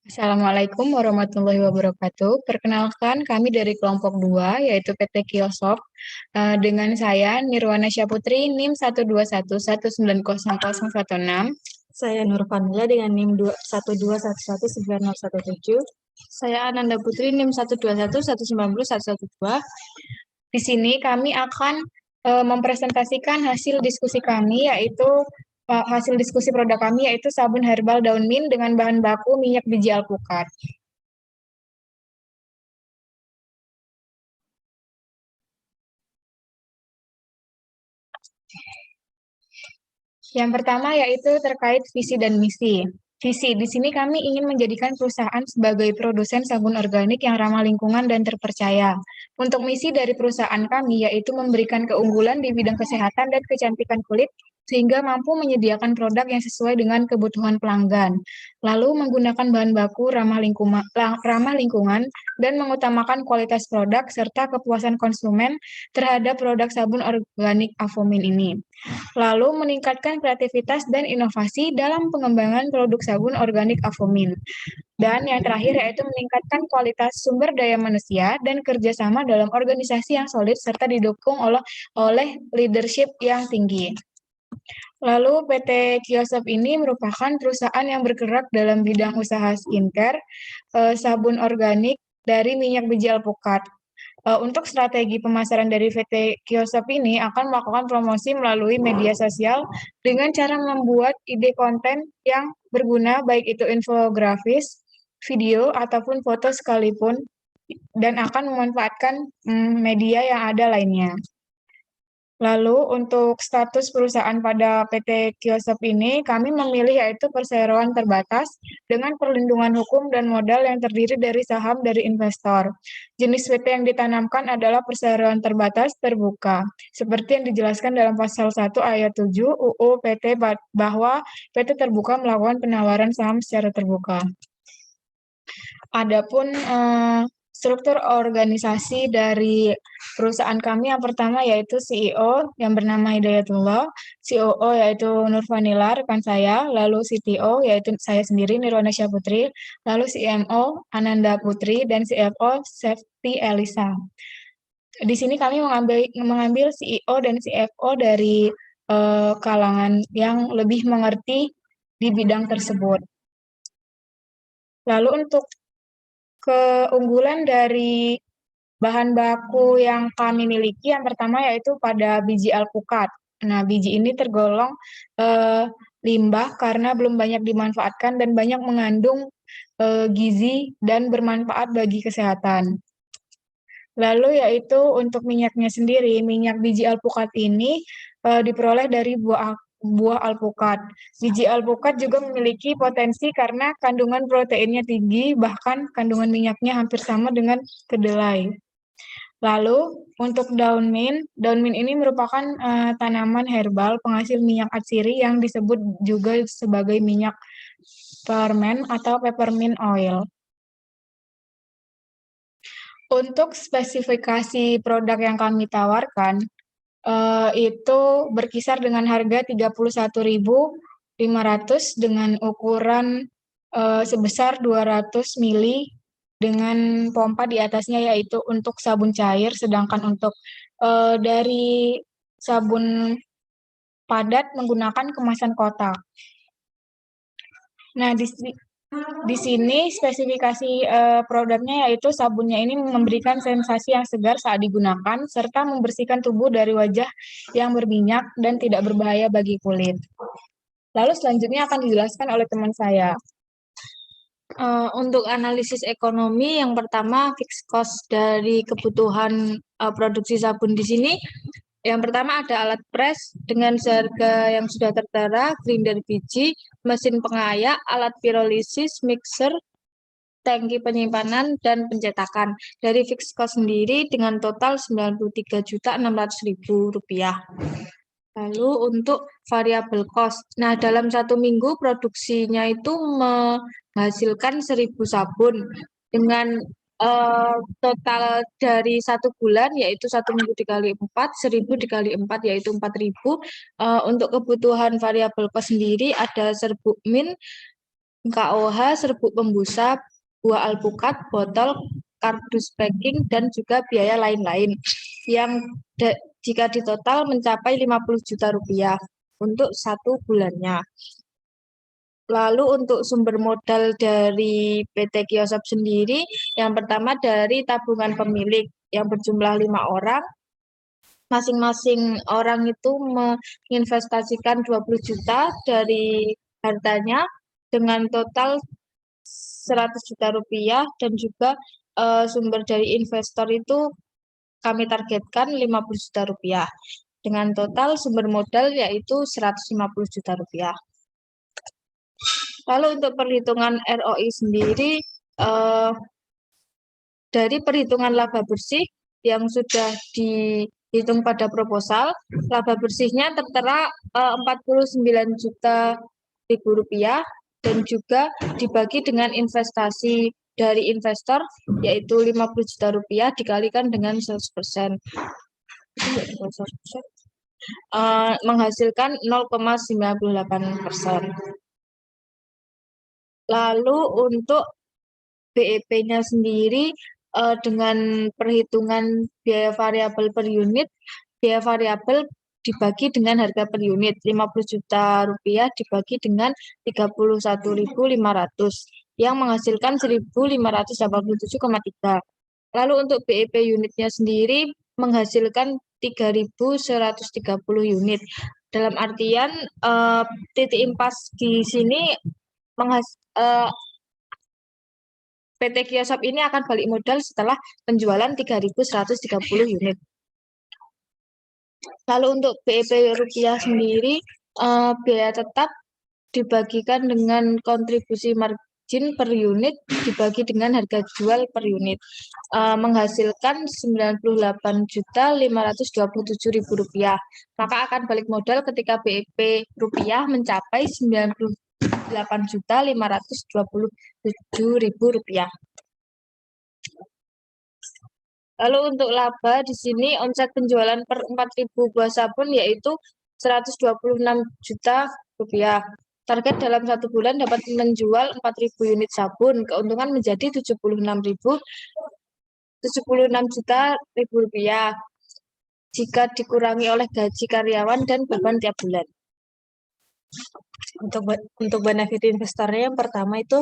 Assalamualaikum warahmatullahi wabarakatuh. Perkenalkan, kami dari kelompok 2, yaitu PT Kiosop. Dengan saya, Nirwana Syaputri, NIM 121190016. Saya Nurfanila dengan NIM 121119017. Saya Ananda Putri, NIM 121190112. Di sini kami akan mempresentasikan hasil diskusi kami, yaitu hasil diskusi produk kami, yaitu sabun herbal daun mint dengan bahan baku minyak biji alpukat. Yang pertama yaitu terkait visi dan misi. Visi, di sini kami ingin menjadikan perusahaan sebagai produsen sabun organik yang ramah lingkungan dan terpercaya. Untuk misi dari perusahaan kami yaitu memberikan keunggulan di bidang kesehatan dan kecantikan kulit sehingga mampu menyediakan produk yang sesuai dengan kebutuhan pelanggan. Lalu menggunakan bahan baku ramah lingkungan dan mengutamakan kualitas produk serta kepuasan konsumen terhadap produk sabun organik Avomin ini. Lalu meningkatkan kreativitas dan inovasi dalam pengembangan produk sabun organik Avomin. Dan yang terakhir yaitu meningkatkan kualitas sumber daya manusia dan kerjasama dalam organisasi yang solid serta didukung oleh leadership yang tinggi. Lalu PT Kiosop ini merupakan perusahaan yang bergerak dalam bidang usaha skincare, sabun organik dari minyak biji alpukat. Untuk strategi pemasaran dari PT Kiosop ini akan melakukan promosi melalui media sosial dengan cara membuat ide konten yang berguna baik itu infografis, video, ataupun foto sekalipun dan akan memanfaatkan media yang ada lainnya. Lalu untuk status perusahaan pada PT Kiosop ini, kami memilih yaitu perseroan terbatas dengan perlindungan hukum dan modal yang terdiri dari saham dari investor. Jenis PT yang ditanamkan adalah perseroan terbatas terbuka, seperti yang dijelaskan dalam pasal 1 ayat 7 UU PT bahwa PT terbuka melakukan penawaran saham secara terbuka. Adapun struktur organisasi dari perusahaan kami yang pertama yaitu CEO yang bernama Hidayatullah, COO yaitu Nurfanila rekan saya, lalu CTO yaitu saya sendiri Nirwana Syaputri, lalu CMO Ananda Putri dan CFO Septi Elisa. Di sini kami mengambil CEO dan CFO dari kalangan yang lebih mengerti di bidang tersebut. Lalu untuk keunggulan dari bahan baku yang kami miliki yang pertama yaitu pada biji alpukat. Nah, biji ini tergolong limbah karena belum banyak dimanfaatkan dan banyak mengandung gizi dan bermanfaat bagi kesehatan. Lalu yaitu untuk minyaknya sendiri, minyak biji alpukat ini diperoleh dari buah alpukat. Biji alpukat juga memiliki potensi karena kandungan proteinnya tinggi, bahkan kandungan minyaknya hampir sama dengan kedelai. Lalu untuk daun mint ini merupakan tanaman herbal penghasil minyak atsiri yang disebut juga sebagai minyak permen atau peppermint oil. Untuk spesifikasi produk yang kami tawarkan, itu berkisar dengan harga 31.500 dengan ukuran sebesar 200 mili dengan pompa di atasnya yaitu untuk sabun cair, sedangkan untuk dari sabun padat menggunakan kemasan kotak. Nah, di sini spesifikasi produknya yaitu sabunnya ini memberikan sensasi yang segar saat digunakan serta membersihkan tubuh dari wajah yang berminyak dan tidak berbahaya bagi kulit. Lalu selanjutnya akan dijelaskan oleh teman saya. Untuk analisis ekonomi, yang pertama fixed cost dari kebutuhan produksi sabun di sini. Yang pertama ada alat press dengan harga yang sudah tertera, grinder biji, mesin pengayak, alat pirolisis, mixer, tangki penyimpanan, dan pencetakan. Dari fixed cost sendiri dengan total Rp93.600.000. Lalu untuk variable cost. Nah, dalam 1 minggu produksinya itu menghasilkan 1.000 sabun dengan total dari 1 bulan yaitu 1 minggu dikali 4, 1.000 dikali 4 yaitu 4.000. Untuk kebutuhan variable cost sendiri ada serbuk mint KOH, serbuk pembusa, buah alpukat, botol, kardus packing, dan juga biaya lain-lain yang jika ditotal mencapai 50 juta rupiah untuk 1 bulannya. Lalu untuk sumber modal dari PT Kiosop sendiri, yang pertama dari tabungan pemilik yang berjumlah 5 orang. Masing-masing orang itu menginvestasikan 20 juta dari hartanya dengan total 100 juta rupiah, dan juga sumber dari investor itu kami targetkan 50 juta rupiah dengan total sumber modal yaitu 150 juta rupiah. Lalu untuk perhitungan ROI sendiri, dari perhitungan laba bersih yang sudah dihitung pada proposal, laba bersihnya tertera 49 juta rupiah, dan juga dibagi dengan investasi dari investor yaitu 50 juta rupiah dikalikan dengan 100%. Menghasilkan 0,98%. Lalu untuk BEP-nya sendiri dengan perhitungan biaya variabel per unit, biaya variabel dibagi dengan harga per unit 50 juta rupiah dibagi dengan 31.500 yang menghasilkan 1.587,3. Lalu untuk BEP unitnya sendiri menghasilkan 3.130 unit. Dalam artian titik impas di sini PT Kiosop ini akan balik modal setelah penjualan 3.130 unit. Lalu untuk BEP rupiah sendiri, biaya tetap dibagikan dengan kontribusi margin per unit dibagi dengan harga jual per unit, menghasilkan 98.527.000 rupiah. Maka akan balik modal ketika BEP rupiah mencapai 98.527.000 rupiah. Lalu untuk laba di sini omset penjualan per 4.000 buah sabun yaitu 126 juta rupiah. Target dalam 1 bulan dapat menjual 4.000 unit sabun, keuntungan menjadi 76 juta rupiah jika dikurangi oleh gaji karyawan dan beban tiap bulan. Untuk benefit investornya yang pertama itu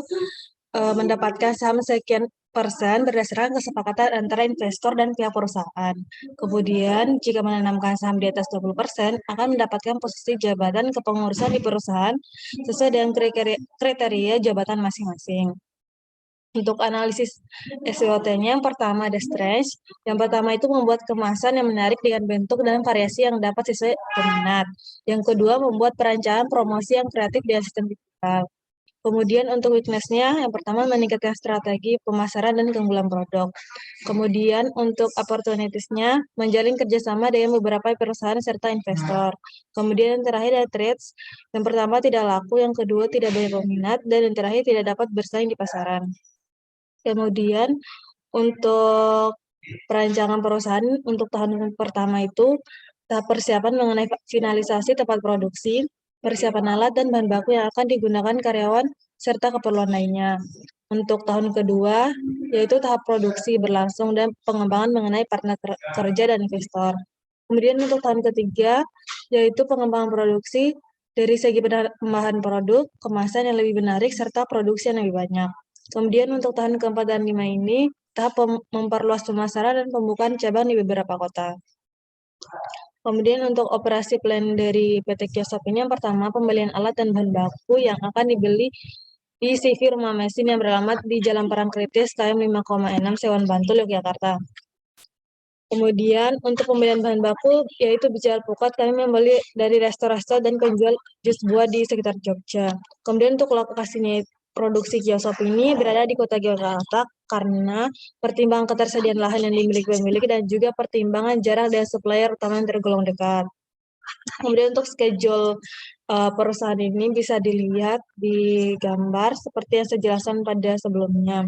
mendapatkan saham sekian persen berdasarkan kesepakatan antara investor dan pihak perusahaan. Kemudian, jika menanamkan saham di atas 20%, akan mendapatkan posisi jabatan kepengurusan di perusahaan sesuai dengan kriteria jabatan masing-masing. Untuk analisis SWOT-nya, yang pertama ada stretch. Yang pertama itu membuat kemasan yang menarik dengan bentuk dan variasi yang dapat sesuai peminat. Yang kedua, membuat perancangan promosi yang kreatif dengan sistem digital. Kemudian untuk weakness-nya, yang pertama meningkatkan strategi pemasaran dan keunggulan produk. Kemudian untuk opportunities-nya, menjalin kerjasama dengan beberapa perusahaan serta investor. Kemudian yang terakhir ada trades, yang pertama tidak laku, yang kedua tidak banyak peminat, dan yang terakhir tidak dapat bersaing di pasaran. Kemudian untuk perancangan perusahaan untuk tahun pertama itu, tahap persiapan mengenai finalisasi tempat produksi, persiapan alat dan bahan baku yang akan digunakan karyawan, serta keperluan lainnya. Untuk tahun kedua, yaitu tahap produksi berlangsung dan pengembangan mengenai partner kerja dan investor. Kemudian untuk tahun ketiga, yaitu pengembangan produksi dari segi penambahan produk, kemasan yang lebih menarik, serta produksi yang lebih banyak. Kemudian untuk tahun keempat dan 5 ini, tahap memperluas pemasaran dan pembukaan cabang di beberapa kota. Kemudian untuk operasi plan dari PT Kiosop ini, yang pertama pembelian alat dan bahan baku yang akan dibeli di CV Rumah Mesin yang beralamat di Jalan Parangkritis, KM 5,6, Sewan Bantul, Yogyakarta. Kemudian untuk pembelian bahan baku, yaitu biji alpukat, kami membeli dari resto-resto dan penjual jus buah di sekitar Jogja. Kemudian untuk lokasinya produksi Kiosop ini berada di Kota Yogyakarta karena pertimbangan ketersediaan lahan yang dimiliki pemilik dan juga pertimbangan jarak dan supplier utama yang tergolong dekat. Kemudian untuk schedule perusahaan ini bisa dilihat di gambar seperti yang saya jelaskan pada sebelumnya.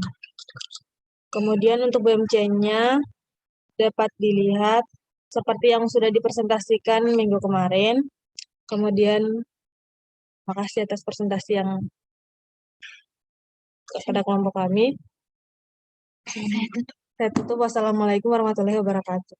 Kemudian untuk BMC-nya dapat dilihat seperti yang sudah dipresentasikan minggu kemarin. Kemudian, makasih atas presentasi yang kepada kelompok kami. Saya tutup. Wassalamualaikum warahmatullahi wabarakatuh.